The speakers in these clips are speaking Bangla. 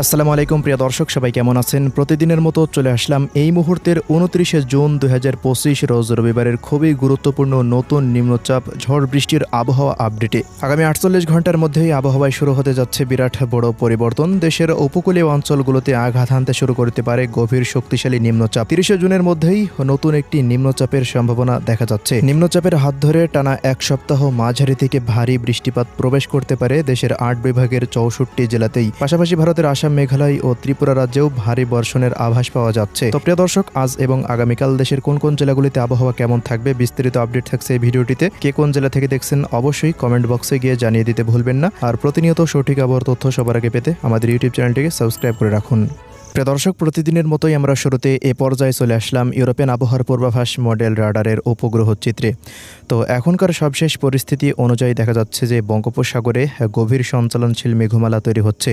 আসসালামু আলাইকুম প্রিয় দর্শক, সবাই কেমন আছেন? প্রতিদিনের মতো চলে আসলাম এই মুহূর্তের 29শে জুন 2025 রোজ রবিবারের খুবই গুরুত্বপূর্ণ নতুন নিম্নচাপ ঝড় বৃষ্টির আবহাওয়া আপডেটে। আগামী 48 ঘন্টার মধ্যেই আবহাওয়ায় শুরু হতে যাচ্ছে বিরাট বড় পরিবর্তন। দেশের উপকূলীয় অঞ্চলগুলোতে আঘাত হানতে শুরু করতে পারে গভীর শক্তিশালী নিম্নচাপ। 30শে জুনের মধ্যেই নতুন একটি নিম্নচাপের সম্ভাবনা দেখা যাচ্ছে। নিম্নচাপের হাত ধরে টানা এক সপ্তাহ মাঝারি থেকে ভারী বৃষ্টিপাত প্রবেশ করতে পারে দেশের 8 বিভাগের 64 জেলাতেই। পাশাপাশি ভারতের আসাম, মেঘালয় ও ত্রিপুরা রাজ্যেও ভারী বর্ষণের আভাস পাওয়া যাচ্ছে। তো প্রিয় দর্শক, আজ এবং আগামীকাল দেশের কোন কোন জেলাগুলিতে আবহাওয়া কেমন থাকবে বিস্তারিত আপডেট থাকছে এই ভিডিওটিতে। কে কোন জেলা থেকে দেখছেন অবশ্যই কমেন্ট বক্সে গিয়ে জানিয়ে দিতে ভুলবেন না। আর প্রতিনিয়ত সঠিক আবহাওয়ার তথ্য সবার আগে পেতে আমাদের ইউটিউব চ্যানেলটিকে সাবস্ক্রাইব করে রাখুন। প্রিয় দর্শক, প্রতিদিনের মতোই আমরা শুরুতে এ পর্যায়ে চলে আসলাম ইউরোপিয়ান আবহাওয়ার পূর্বাভাস মডেল রাডারের উপগ্রহ চিত্রে। তো এখনকার সবশেষ পরিস্থিতি অনুযায়ী দেখা যাচ্ছে যে বঙ্গোপসাগরে গভীর সঞ্চালনশীল মেঘমালা তৈরি হচ্ছে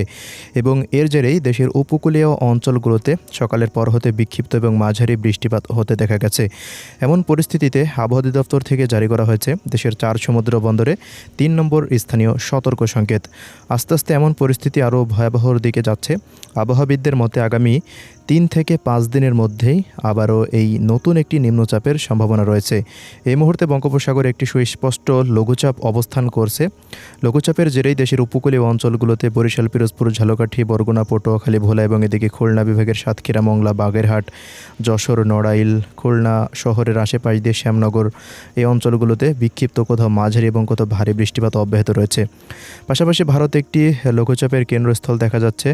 এবং এর জেরেই দেশের উপকূলীয় অঞ্চলগুলোতে সকালের পর হতে বিক্ষিপ্ত এবং মাঝারি বৃষ্টিপাত হতে দেখা গেছে। এমন পরিস্থিতিতে আবহাওয়া অধিদপ্তর থেকে জারি করা হয়েছে দেশের 4 সমুদ্র বন্দরে 3 নম্বর স্থানীয় সতর্ক সংকেত। আস্তে আস্তে এমন পরিস্থিতি আরও ভয়াবহর দিকে যাচ্ছে। আবহাওয়াবিদদের মতে আগামী 3 থেকে 5 দিনের মধ্যেই আবারও এই নতুন একটি নিম্নচাপের সম্ভাবনা রয়েছে। এই মুহূর্তে বঙ্গোপসাগরে একটি সুস্পষ্ট লঘুচাপ অবস্থান করছে। লঘুচাপের জেরেই দেশের উপকূলীয় অঞ্চলগুলোতে বরিশাল, পিরোজপুর, ঝালকাঠি, বরগুনা, পটুয়াখালী, ভোলা এবং এদিকে খুলনা বিভাগের সাতক্ষীরা, মংলা, বাগেরহাট, যশোর, নড়াইল, খুলনা শহরের আশেপাশ দিয়ে শ্যামনগর এই অঞ্চলগুলোতে বিক্ষিপ্ত কোথাও মাঝারি এবং কোথাও ভারী বৃষ্টিপাত অব্যাহত রয়েছে। পাশাপাশি ভারতে একটি লঘুচাপের কেন্দ্রস্থল দেখা যাচ্ছে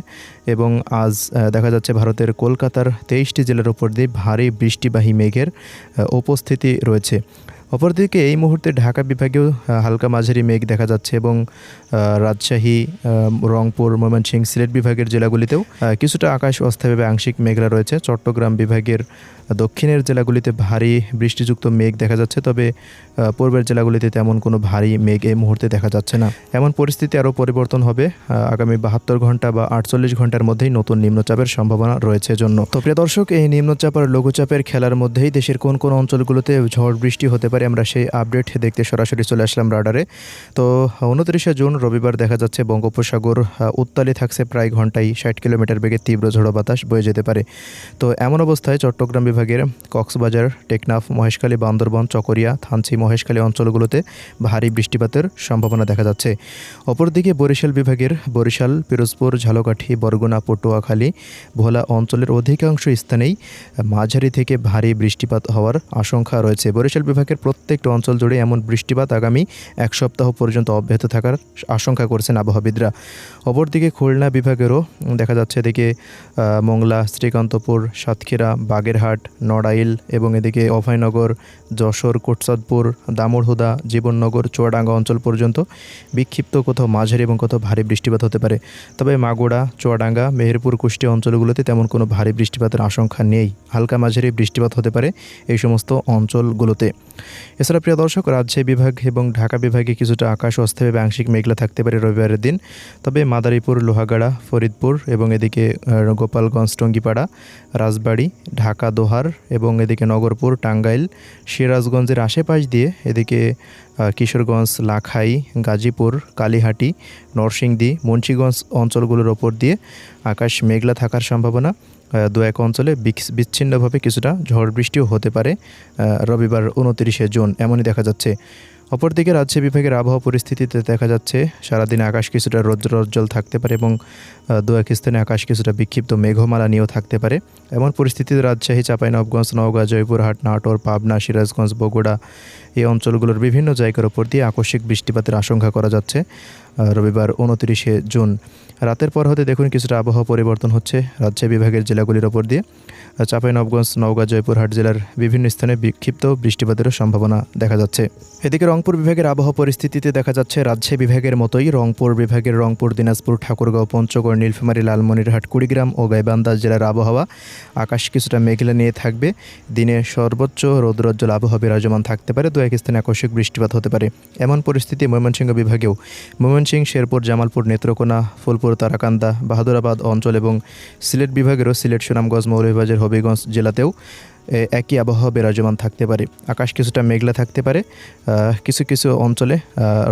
এবং আজ দেখা যাচ্ছে ভারতের কলকাতার 23টি জেলার উপর দিয়ে ভারী বৃষ্টিবাহী মেঘের উপস্থিতি রয়েছে। অপরদিকে এই মুহূর্তে ঢাকা বিভাগেও হালকা মাঝারি মেঘ দেখা যাচ্ছে এবং রাজশাহী, রংপুর, ময়মনসিংহ, সিলেট বিভাগের জেলাগুলিতেও কিছুটা আকাশ অস্থায়ীভাবে আংশিক মেঘলা রয়েছে। চট্টগ্রাম বিভাগের দক্ষিণের জেলাগুলিতে ভারী বৃষ্টিযুক্ত মেঘ দেখা যাচ্ছে, তবে পূর্বের জেলাগুলিতে তেমন কোনো ভারী মেঘ এই মুহূর্তে দেখা যাচ্ছে না। এমন পরিস্থিতি আরও পরিবর্তন হবে আগামী 72 ঘন্টা বা 48 ঘন্টার মধ্যেই নতুন নিম্নচাপের সম্ভাবনা রয়েছে জন্য। তো প্রিয় দর্শক, এই নিম্নচাপ আর লঘুচাপের খেলার মধ্যেই দেশের কোন কোন অঞ্চলগুলোতে ঝড় বৃষ্টি হতে পারে আমরা সেই আপডেট দেখতে সরাসরি চলে আসলাম রাডারে। তো 29শে জুন রবিবার দেখা যাচ্ছে বঙ্গোপসাগর উত্তালে থাকছে প্রায় ঘন্টায় 60 কিলোমিটার বেগে তীব্র ঝোড়ো বাতাস বয়ে যেতে পারে। তো এমন অবস্থায় চট্টগ্রাম বিভাগের কক্সবাজার, টেকনাফ, মহেশখালী, বান্দরবান, চকরিয়া, থানচি, মহেশখালী অঞ্চলগুলোতে ভারী বৃষ্টিপাতের সম্ভাবনা দেখা যাচ্ছে। অপরদিকে বরিশাল বিভাগের বরিশাল, পিরোজপুর, ঝালকাঠি, বরগুনা, পটুয়াখালী, ভোলা অঞ্চলের অধিকাংশ স্থানেই মাঝারি থেকে ভারী বৃষ্টিপাত হওয়ার আশঙ্কা রয়েছে। বরিশাল বিভাগের প্রত্যেকটা অঞ্চল জুড়ে এমন বৃষ্টিপাত আগামী এক সপ্তাহ পর্যন্ত অব্যাহত থাকার আশঙ্কা করছেন আবহাওয়াবিদরা। অপরদিকে খুলনা বিভাগেরও দেখা যাচ্ছে এদিকে মংলা, শ্রীকান্তপুর, সাতক্ষীরা, বাগেরহাট, নড়াইল এবং এদিকে অভয়নগর, যশোর, কোটচাঁদপুর, দামুড়হুদা, জীবননগর, চুয়াডাঙ্গা অঞ্চল পর্যন্ত বিক্ষিপ্ত কোথাও মাঝারি এবং কোথাও ভারী বৃষ্টিপাত হতে পারে। তবে মাগুড়া, চুয়াডাঙ্গা, মেহেরপুর, কুষ্টিয়া অঞ্চলগুলোতে তেমন কোনো ভারী বৃষ্টিপাতের আশঙ্কা নেই। হালকা মাঝারি বৃষ্টিপাত হতে পারে এই সমস্ত অঞ্চলগুলোতে। এছাড়া প্রিয় দর্শক, রাজশাহী বিভাগ এবং ঢাকা বিভাগে কিছুটা আকাশ অস্থায়ীভাবে আংশিক মেঘলা থাকতে পারে রবিবারের দিন। তবে মাদারীপুর, লোহাগাড়া, ফরিদপুর এবং এদিকে গোপালগঞ্জ, টঙ্গিপাড়া, রাজবাড়ী, ঢাকা দোহার এবং এদিকে নগরপুর, টাঙ্গাইল, সিরাজগঞ্জের আশেপাশ দিয়ে এদিকে কিশোরগঞ্জ, লাখাই, গাজীপুর, কালীহাটি, নরসিংদী, মুন্সিগঞ্জ অঞ্চলগুলোর ওপর দিয়ে আকাশ মেঘলা থাকার সম্ভাবনা। দু এক অঞ্চলে বিচ্ছিন্নভাবে কিছুটা ঝড় বৃষ্টিও হতে পারে রবিবার 29শে জুন, এমনই দেখা যাচ্ছে। অপরদিকে রাজশাহী বিভাগের আবহাওয়া পরিস্থিতিতে দেখা যাচ্ছে সারাদিন আকাশ কিছুটা রৌদ্রোজ্জ্বল থাকতে পারে এবং দু এক স্থানে আকাশ কিছুটা বিক্ষিপ্ত মেঘমালা নিয়েও থাকতে পারে। এমন পরিস্থিতিতে রাজশাহী, চাঁপাইনবাবগঞ্জ, নওগাঁ, জয়পুরহাট, নাটোর, পাবনা, সিরাজগঞ্জ, বগুড়া এই অঞ্চলগুলোর বিভিন্ন জায়গার ওপর দিয়ে আকস্মিক বৃষ্টিপাতের আশঙ্কা করা যাচ্ছে রবিবার 29শে জুন। রাতের পর হতে দেখুন কিছুটা আবহাওয়া পরিবর্তন হচ্ছে রাজশাহী বিভাগের জেলাগুলির ওপর দিয়ে। চাঁপাইনবাবগঞ্জ, নওগাঁ, জয়পুরহাট জেলার বিভিন্ন স্থানে বিক্ষিপ্ত বৃষ্টিপাতেরও সম্ভাবনা দেখা যাচ্ছে। এদিকে রংপুর বিভাগের আবহাওয়া পরিস্থিতিতে দেখা যাচ্ছে রাজশাহী বিভাগের মতোই রংপুর বিভাগের রংপুর, দিনাজপুর, ঠাকুরগাঁও, পঞ্চগড়, নীলফামারী, লালমনিরহাট, কুড়িগ্রাম ও গাইবান্ধা জেলার আবহাওয়া আকাশ কিছুটা মেঘলা নিয়ে থাকবে। দিনে সর্বোচ্চ রৌদ্রোজ্জ্বল আবহাওয়া বিরাজমান থাকতে পারে, দু এক স্থানে আকস্মিক বৃষ্টিপাত হতে পারে। এমন পরিস্থিতি ময়মনসিংহ বিভাগেও ময়মনসিংহ, শেরপুর, জামালপুর, নেত্রকোনা, ফুলপুর, তারাকান্দা, বাহাদুরাবাদ অঞ্চল এবং সিলেট বিভাগেরও সিলেট, সুনামগঞ্জ, মৌলভীবাজার, হবিগঞ্জ জেলাতেও একই আবহাওয়া বিরাজমান থাকতে পারে। আকাশ কিছুটা মেঘলা থাকতে পারে, কিছু কিছু অঞ্চলে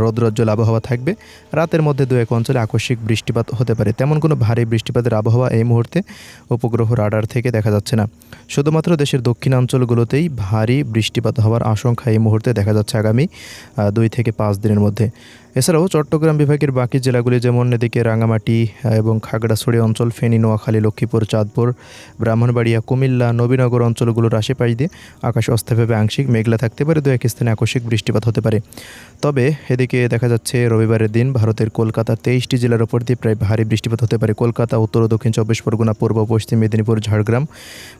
রৌদ্রোজ্জ্বল আবহাওয়া থাকবে। রাতের মধ্যে দু এক অঞ্চলে আকস্মিক বৃষ্টিপাত হতে পারে। তেমন কোনো ভারী বৃষ্টিপাতের আবহাওয়া এই মুহূর্তে উপগ্রহ রাডার থেকে দেখা যাচ্ছে না। শুধুমাত্র দেশের দক্ষিণাঞ্চলগুলোতেই ভারী বৃষ্টিপাত হওয়ার আশঙ্কা এই মুহূর্তে দেখা যাচ্ছে আগামী 2 থেকে 5 দিনের মধ্যে। এছাড়াও চট্টগ্রাম বিভাগের বাকি জেলাগুলি যেমন এদিকে রাঙামাটি এবং খাগড়াছড়ি অঞ্চল, ফেনী, নোয়াখালী, লক্ষ্মীপুর, চাঁদপুর, ব্রাহ্মণবাড়িয়া, কুমিল্লা, নবীনগর অঞ্চলগুলোর আশেপাশ দিয়ে আকাশ অস্থায়ীভাবে আংশিক মেঘলা থাকতে পারে, দু এক স্থানে আকস্মিক বৃষ্টিপাত হতে পারে। তবে এদিকে দেখা যাচ্ছে রবিবারের দিন ভারতের কলকাতা 23টি জেলার ওপর দিয়ে প্রায় ভারী বৃষ্টিপাত হতে পারে। কলকাতা, উত্তর ও দক্ষিণ 24 পরগনা, পূর্ব পশ্চিম মেদিনীপুর, ঝাড়গ্রাম,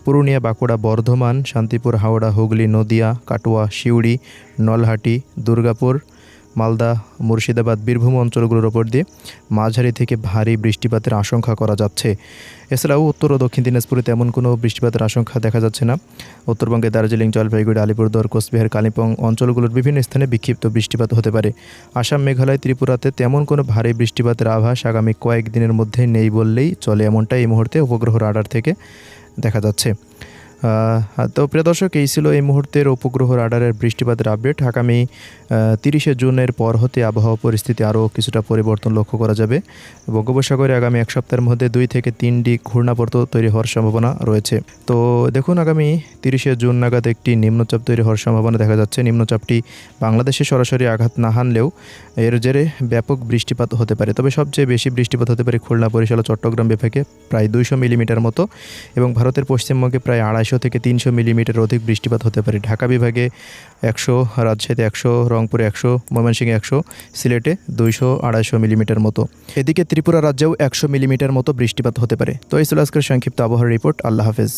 পুরুলিয়া, বাঁকুড়া, বর্ধমান, শান্তিপুর, হাওড়া, হুগলি, নদিয়া, কাটোয়া, সিউড়ি, নলহাটি, দুর্গাপুর, মালদা, মুর্শিদাবাদ, বীরভূম অঞ্চলগুলোর ওপর দিয়ে মাঝারি থেকে ভারী বৃষ্টিপাতের আশঙ্কা করা যাচ্ছে। এছাড়াও উত্তর ও দক্ষিণ দিনাজপুরে তেমন কোনো বৃষ্টিপাতের আশঙ্কা দেখা যাচ্ছে না। উত্তরবঙ্গে দার্জিলিং, জলপাইগুড়ি, আলিপুরদুয়ার, কোচবিহার, কালিম্পং অঞ্চলগুলোর বিভিন্ন স্থানে বিক্ষিপ্ত বৃষ্টিপাত হতে পারে। আসাম, মেঘালয়, ত্রিপুরাতে তেমন কোনো ভারী বৃষ্টিপাতের আভাস আগামী কয়েকদিনের মধ্যে নেই বললেই চলে, এমনটা এই মুহূর্তে উপগ্রহ রাডার থেকে দেখা যাচ্ছে। তো প্রিয় দর্শক, এই ছিল এই মুহূর্তের উপগ্রহ রাডারের বৃষ্টিপাতের আপডেট। আগামী 30শে জুনের পর হতে আবহাওয়া পরিস্থিতি আরও কিছুটা পরিবর্তন লক্ষ্য করা যাবে। বঙ্গোপসাগরে আগামী 1 সপ্তাহের মধ্যে 2 থেকে 3টি ঘূর্ণাবর্ত তৈরি হওয়ার সম্ভাবনা রয়েছে। তো দেখুন, আগামী 30শে জুন নাগাদ একটি নিম্নচাপ তৈরি হওয়ার সম্ভাবনা দেখা যাচ্ছে। নিম্নচাপটি বাংলাদেশে সরাসরি আঘাত না হানলেও এর জেরে ব্যাপক বৃষ্টিপাত হতে পারে। তবে সবচেয়ে বেশি বৃষ্টিপাত হতে পারে খুলনা, বরিশাল ও চট্টগ্রাম বিভাগে প্রায় 200 মিলিমিটার মতো, এবং ভারতের পশ্চিমবঙ্গে প্রায় 250 থেকে 300 মিলিমিটার অধিক বৃষ্টিপাত হতে পারে। ঢাকা বিভাগে 100, রাজশাহীতে 100, রংপুরে 100, ময়মনসিংহে 100, সিলেটে 200-250 মিলিমিটার মতো। এদিকে ত্রিপুরা রাজ্যেও 100 মিলিমিটার মতো বৃষ্টিপাত হতে পারে। তো এই ছিল আজকের সংক্ষিপ্ত আবহাওয়ার রিপোর্ট। আল্লাহ হাফেজ।